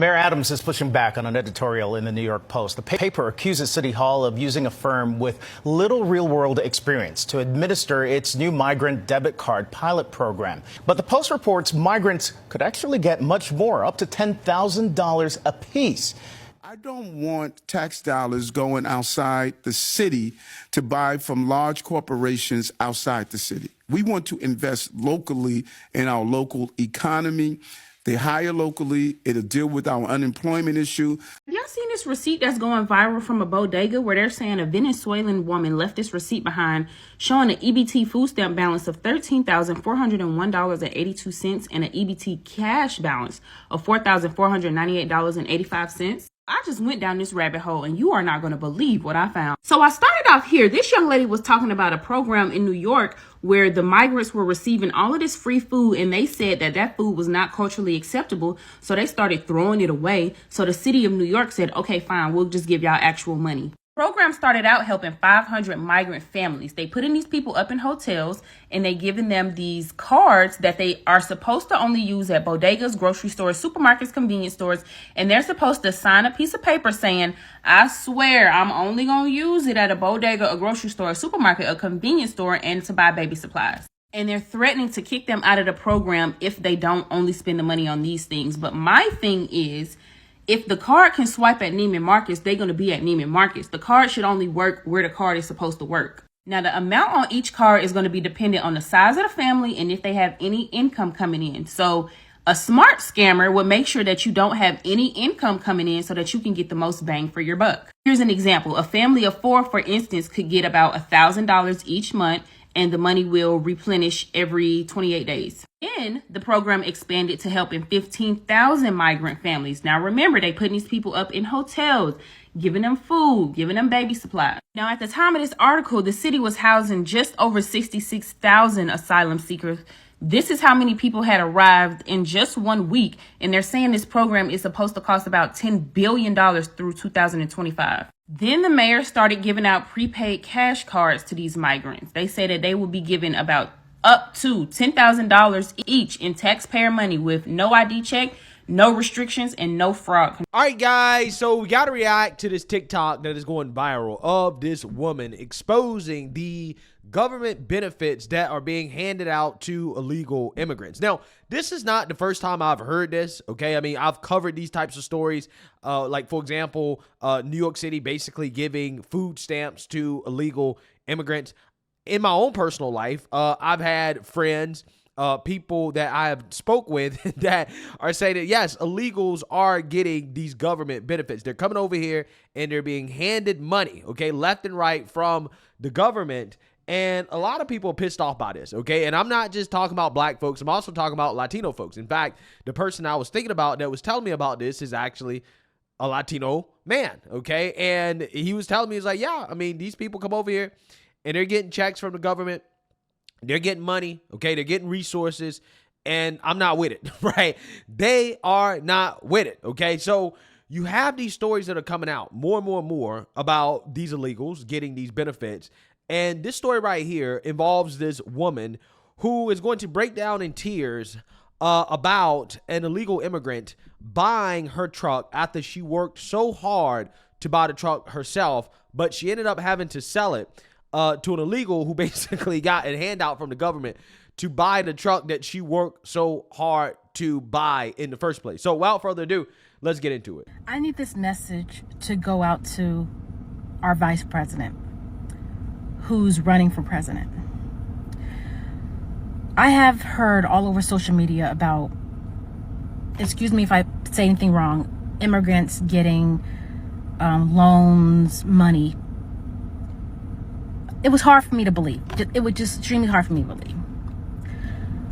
Mayor Adams is pushing back on an editorial in the New York Post. The paper accuses City Hall of using a firm with little real-world experience to administer its new migrant debit card pilot program. But the Post reports migrants could actually get much more, up to $10,000 apiece. I don't want tax dollars going outside the city to buy from large corporations outside the city. We want to invest locally in our local economy. They hire locally. It'll deal with our unemployment issue. Have y'all seen this receipt that's going viral from a bodega where they're saying a Venezuelan woman left this receipt behind showing an EBT food stamp balance of $13,401.82 and an EBT cash balance of $4,498.85? I just went down this rabbit hole and you are not going to believe what I found. So I started off here. This young lady was talking about a program in New York where the migrants were receiving all of this free food, and they said that that food was not culturally acceptable. So they started throwing it away. So the city of New York said, okay, fine, we'll just give y'all actual money. The program started out helping 500 migrant families. They putting these people up in hotels and they giving them these cards that they are supposed to only use at bodegas, grocery stores, supermarkets, convenience stores. And they're supposed to sign a piece of paper saying, I swear I'm only going to use it at a bodega, a grocery store, a supermarket, a convenience store, and to buy baby supplies. And they're threatening to kick them out of the program if they don't only spend the money on these things. But my thing is, if the card can swipe at Neiman Marcus, they're going to be at Neiman Marcus. The card should only work where the card is supposed to work. Now, the amount on each card is going to be dependent on the size of the family and if they have any income coming in. So a smart scammer would make sure that you don't have any income coming in so that you can get the most bang for your buck. Here's an example. A family of 4, for instance, could get about $1,000 each month, and the money will replenish every 28 days. Then the program expanded to helping 15,000 migrant families. Now remember, they putting these people up in hotels, giving them food, giving them baby supplies. Now at the time of this article, the city was housing just over 66,000 asylum seekers. This is how many people had arrived in just 1 week. And they're saying this program is supposed to cost about $10 billion through 2025. Then the mayor started giving out prepaid cash cards to these migrants. They say that they will be given about up to $10,000 each in taxpayer money with no ID check, no restrictions, and no fraud. All right, guys, so we got to react to this TikTok that is going viral of this woman exposing the government benefits that are being handed out to illegal immigrants. Now, this is not the first time I've heard this, okay? I mean, I've covered these types of stories, like, for example, New York City basically giving food stamps to illegal immigrants. In my own personal life, I've had friends, people that I have spoke with that are saying that, yes, illegals are getting these government benefits. They're coming over here and they're being handed money, okay, left and right from the government. And a lot of people are pissed off by this, okay? And I'm not just talking about black folks. I'm also talking about Latino folks. In fact, the person I was thinking about that was telling me about this is actually a Latino man, okay? And he was telling me, he's like, yeah, I mean, these people come over here and they're getting checks from the government. They're getting money, okay? They're getting resources, and I'm not with it, right? They are not with it, okay? So you have these stories that are coming out more and more and more about these illegals getting these benefits. And this story right here involves this woman who is going to break down in tears about an illegal immigrant buying her truck after she worked so hard to buy the truck herself, but she ended up having to sell it to an illegal who basically got a handout from the government to buy the truck that she worked so hard to buy in the first place. So without further ado, let's get into it. I need this message to go out to our vice president who's running for president. I have heard all over social media about, excuse me if I say anything wrong, immigrants getting loans, money. It was hard for me to believe. It was just extremely hard for me to believe.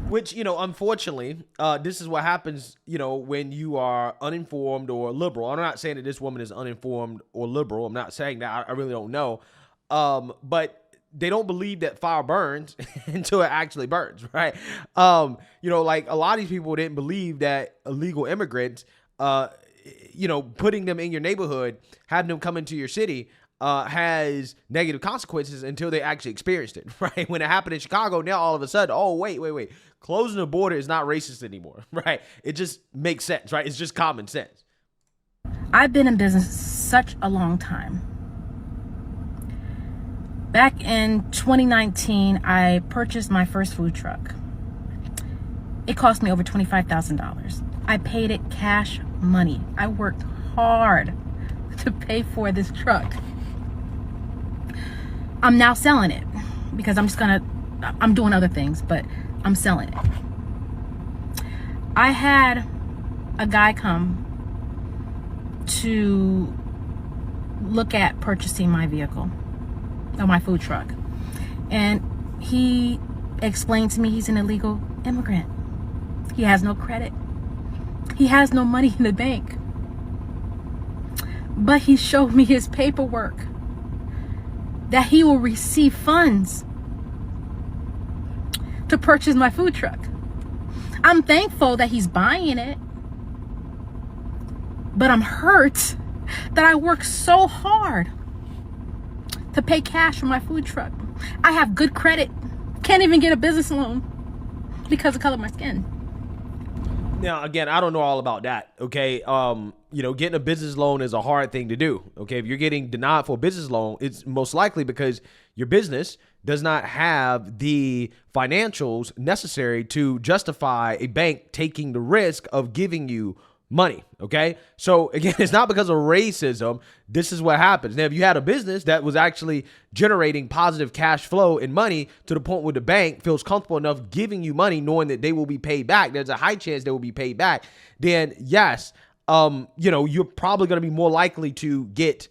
Which, you know, unfortunately, this is what happens, you know, when you are uninformed or liberal. I'm not saying that this woman is uninformed or liberal. I'm not saying that. I really don't know. But they don't believe that fire burns until it actually burns, right? You know, like a lot of these people didn't believe that illegal immigrants, you know, putting them in your neighborhood, having them come into your city, has negative consequences until they actually experienced it, right? When it happened in Chicago, now all of a sudden, oh, wait. Closing the border is not racist anymore, right? It just makes sense, right? It's just common sense. I've been in business such a long time. Back in 2019, I purchased my first food truck. It cost me over $25,000. I paid it cash money. I worked hard to pay for this truck. I'm now selling it because I'm doing other things, but I'm selling it. I had a guy come to look at purchasing my vehicle, or my food truck. And he explained to me he's an illegal immigrant. He has no credit. He has no money in the bank. But he showed me his paperwork that he will receive funds to purchase my food truck. I'm thankful that he's buying it, but I'm hurt that I worked so hard to pay cash for my food truck. I have good credit, can't even get a business loan because of the color of my skin. Now, again, I don't know all about that, okay? Getting a business loan is a hard thing to do, okay? If you're getting denied for a business loan, it's most likely because your business does not have the financials necessary to justify a bank taking the risk of giving you money, okay? So again, it's not because of racism. This is what happens. Now, if you had a business that was actually generating positive cash flow and money to the point where the bank feels comfortable enough giving you money, knowing that they will be paid back, there's a high chance they will be paid back, then yes, you're probably going to be more likely to get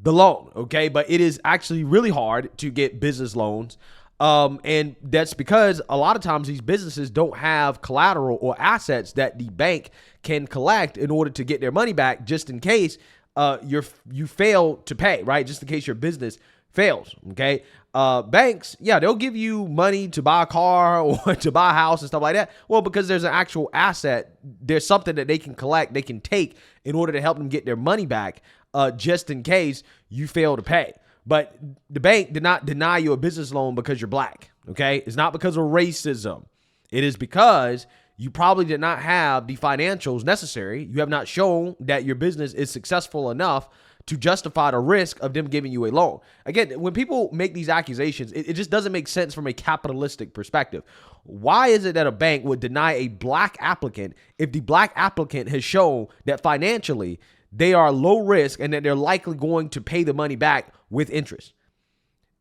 the loan, okay? But it is actually really hard to get business loans. And that's because a lot of times these businesses don't have collateral or assets that the bank can collect in order to get their money back, just in case you fail to pay, right? Just in case your business fails, okay? Banks, yeah, they'll give you money to buy a car or to buy a house and stuff like that. Well, because there's an actual asset, there's something that they can collect, they can take in order to help them get their money back, just in case you fail to pay. But the bank did not deny you a business loan because you're black, okay? It's not because of racism. It is because you probably did not have the financials necessary. You have not shown that your business is successful enough to justify the risk of them giving you a loan. Again, when people make these accusations, it just doesn't make sense from a capitalistic perspective. Why is it that a bank would deny a black applicant if the black applicant has shown that financially they are low risk and that they're likely going to pay the money back with interest?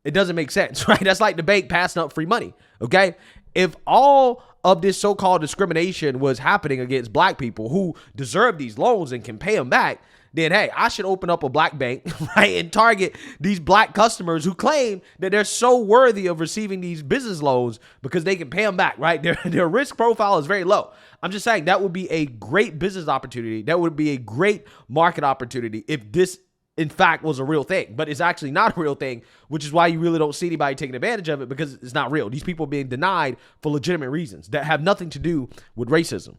It doesn't make sense, right? That's like the bank passing up free money, okay? If all of this so-called discrimination was happening against black people who deserve these loans and can pay them back, then hey, I should open up a black bank, right, and target these black customers who claim that they're so worthy of receiving these business loans because they can pay them back, right? Their risk profile is very low. I'm just saying that would be a great business opportunity. That would be a great market opportunity if this, in fact, was a real thing. But it's actually not a real thing, which is why you really don't see anybody taking advantage of it, because it's not real. These people are being denied for legitimate reasons that have nothing to do with racism.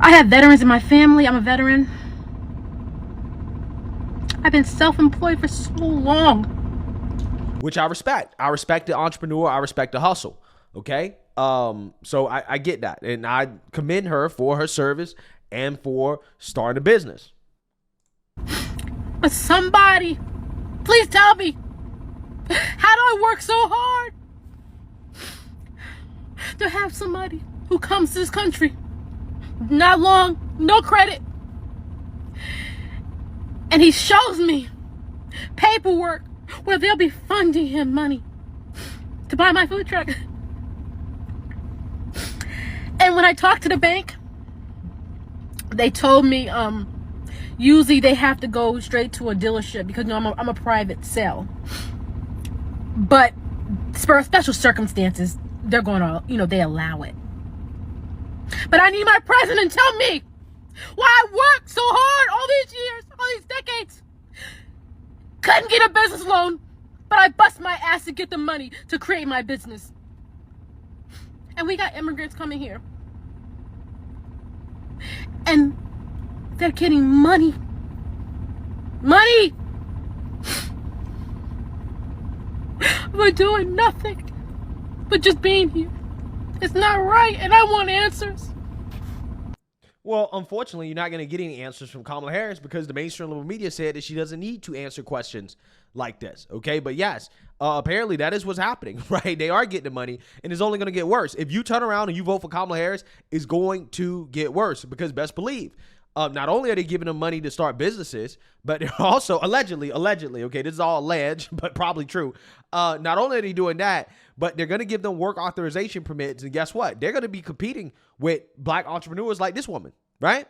I have veterans in my family. I'm a veteran. I've been self-employed for so long. Which I respect. I respect the entrepreneur. I respect the hustle. Okay? So I get that. And I commend her for her service and for starting a business. But somebody, please tell me, how do I work so hard to have somebody who comes to this country, not long, no credit, and he shows me paperwork where they'll be funding him money to buy my food truck. And when I talked to the bank, they told me usually they have to go straight to a dealership because I'm a private sale. But for special circumstances, they're going to, they allow it. But I need my president to tell me why I worked so hard all these years, all these decades. Couldn't get a business loan, but I bust my ass to get the money to create my business. And we got immigrants coming here. And they're getting money. Money! We're doing nothing but just being here. It's not right, and I want answers. Well, unfortunately, you're not going to get any answers from Kamala Harris because the mainstream liberal media said that she doesn't need to answer questions like this. Okay, but yes, apparently that is what's happening, right? They are getting the money, and it's only going to get worse. If you turn around and you vote for Kamala Harris, it's going to get worse because best believe, not only are they giving them money to start businesses, but they're also allegedly, okay, this is all alleged, but probably true. Not only are they doing that, but they're going to give them work authorization permits. And guess what? They're going to be competing with black entrepreneurs like this woman, right?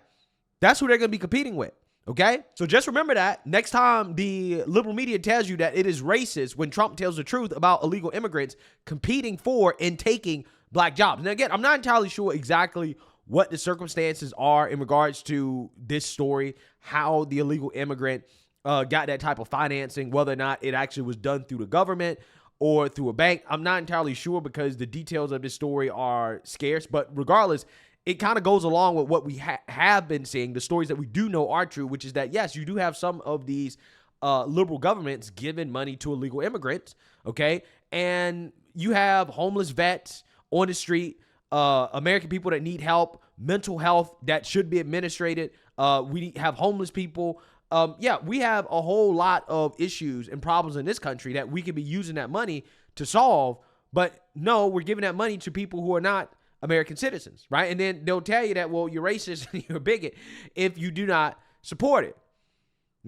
That's who they're going to be competing with. Okay. So just remember that next time the liberal media tells you that it is racist when Trump tells the truth about illegal immigrants competing for and taking black jobs. Now, again, I'm not entirely sure exactly what the circumstances are in regards to this story, how the illegal immigrant got that type of financing, whether or not it actually was done through the government or through a bank. I'm not entirely sure because the details of this story are scarce, but regardless, it kind of goes along with what we have been seeing, the stories that we do know are true, which is that, yes, you do have some of these liberal governments giving money to illegal immigrants, okay? And you have homeless vets on the street, American people that need help, mental health that should be administrated. We have homeless people. We have a whole lot of issues and problems in this country that we could be using that money to solve. But no, we're giving that money to people who are not American citizens, right? And then they'll tell you that, well, you're racist and you're a bigot if you do not support it.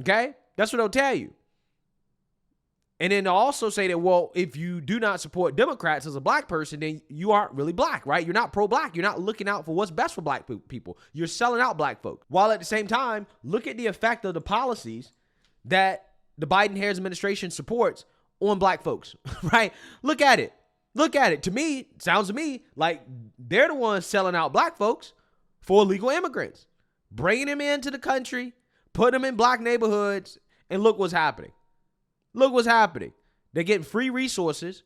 Okay? That's what they'll tell you. And then they'll also say that, well, if you do not support Democrats as a black person, then you aren't really black, right? You're not pro-black. You're not looking out for what's best for black people. You're selling out black folks. While at the same time, look at the effect of the policies that the Biden-Harris administration supports on black folks, right? Look at it. Look at it. To me, it sounds to me like they're the ones selling out black folks for illegal immigrants, bringing them into the country, putting them in black neighborhoods, and look what's happening. Look what's happening. They're getting free resources.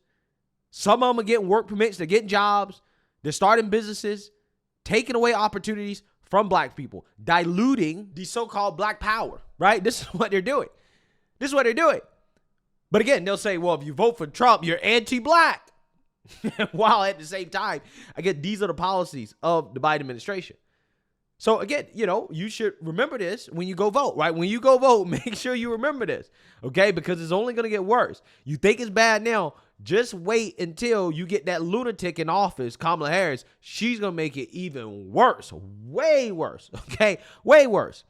Some of them are getting work permits. They're getting jobs. They're starting businesses, taking away opportunities from black people, diluting the so-called black power, right? This is what they're doing. This is what they're doing. But again, they'll say, well, if you vote for Trump, you're anti-black. While at the same time, I get these are the policies of the Biden administration. So again, you should remember this when you go vote, right? When you go vote, make sure you remember this, okay? Because it's only going to get worse. You think it's bad now, just wait until you get that lunatic in office, Kamala Harris. She's going to make it even worse, way worse, okay? Way worse.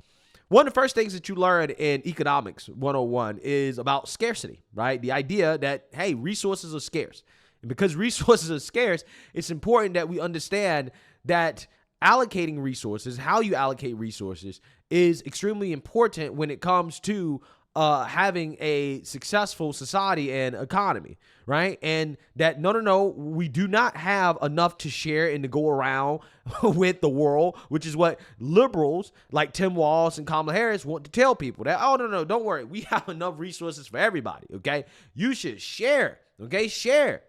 One of the first things that you learn in Economics 101 is about scarcity, right? The idea that, hey, resources are scarce. And because resources are scarce, it's important that we understand that allocating resources, how you allocate resources, is extremely important when it comes to having a successful society and economy, right? And that, no, we do not have enough to share and to go around with the world, which is what liberals like Tim Walz and Kamala Harris want to tell people that, oh, no, don't worry. We have enough resources for everybody, okay? You should share, okay? Share.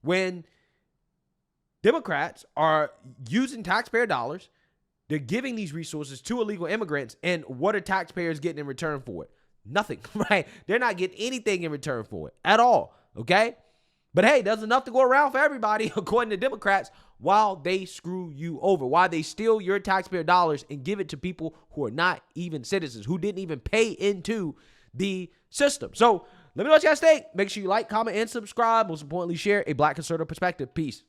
When Democrats are using taxpayer dollars, they're giving these resources to illegal immigrants, and what are taxpayers getting in return for it? Nothing, right? They're not getting anything in return for it at all, okay? But hey, there's enough to go around for everybody, according to Democrats, while they screw you over, while they steal your taxpayer dollars and give it to people who are not even citizens, who didn't even pay into the system. So let me know what you guys think. Make sure you like, comment, and subscribe. Most importantly, share a Black conservative perspective. Peace.